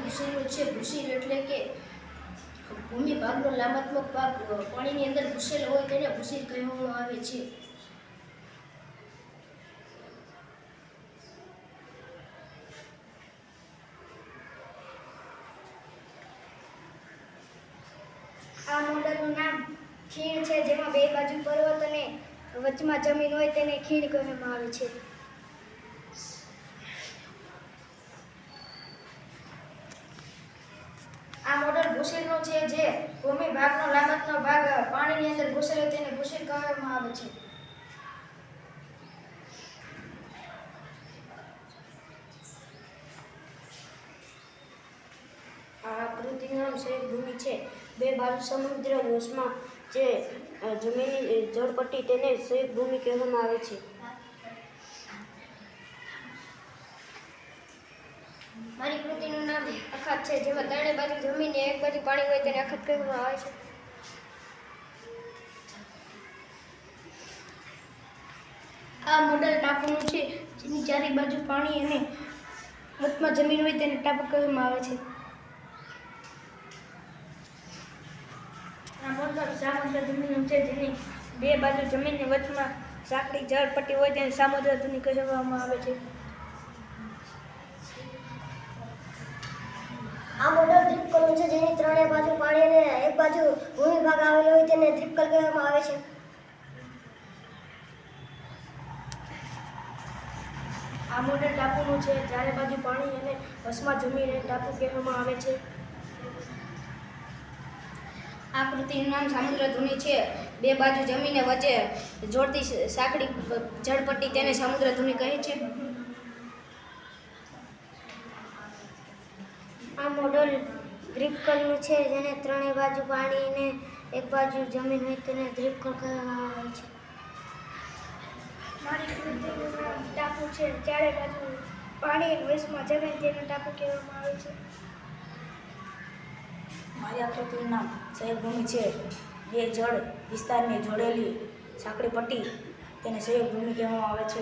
ભૂશીરનો છે. ભૂશીર એટલે કે ભૂમિ ભાગનો લાંબાત્મક ભાગ પાણીની અંદર ઘૂસેલો હોય તેને ભૂશીર કહેવામાં આવે છે. આ મોડલનું નામ ખીણ છે, જેમાં બે બાજુ પર્વત અને વચમાં જમીન હોય તેને ખીણ કહેવામાં આવે છે. આ મોડલ ભૂશીરનો છે, જે ભૂમિ ભાગનો લાંબાત્મક ભાગ પાણીની અંદર ઘૂસેલો હોય તેને ભૂશીર કહેવામાં આવે છે. આ આકૃતિનું નામ સહયોગ ભૂમિ છે. બે બાજુ સમુદ્ર વચમાં જે જમીનની જળપટ્ટી તેને સહયોગ ભૂમિ કહેવામાં આવે છે. મારી કૃતિનું નામ અખાત છે, જેમાં ત્રણેય બાજુ જમીન એક બાજુ પાણી હોય તેને અખાત કહેવામાં આવે છે. આ મોડલ ટાપુનું છે, જેની ચારે બાજુ પાણી અને વચમાં જમીન હોય તેને ટાપુ કહેવામાં આવે છે. આ મોડલ સામુદ્ર ધુનીનું છે, જેની બે બાજુ જમીનની વચમાં સાંકડી જળપટ્ટી હોય તેને સામુદ્ર ધુની કહેવામાં આવે છે. આ મોડલ દ્વીપકલ છે, જેની ત્રણેય બાજુ પાણી અને એક બાજુ ભૂમિ ભાગ આવેલો હોય તેને દ્વીપકલ કહેવામાં આવે છે. આ મોડલ ટાપુનું છે, ચારે બાજુ પાણી અને વચમાં જમીન એને ટાપુ કહેવામાં આવે છે. આ કૃતિનું નામ સામુદ્ર ધુની છે. બે બાજુ જમીનને વચ્ચે જોડતી સાંકડી જળપટ્ટી તેને સામુદ્ર ધુની કહે છે. આ મોડલ દ્વીપકલનું છે, જેને ત્રણેય બાજુ પાણી અને એક બાજુ જમીન હોય તેને દ્વીપકલ કહેવામાં આવે છે. મારી કૃતિનું નામ ટાપુ છે, ચારે બાજુ પાણી અને વચમાં જમીન તેને ટાપુ કહેવામાં આવે છે. મારી આકૃતિનું નામ સહયોગ ભૂમિ છે. બે જળ વિસ્તારને જોડેલી સાંકડી પટ્ટી તેને સહયોગ ભૂમિ કહેવામાં આવે છે.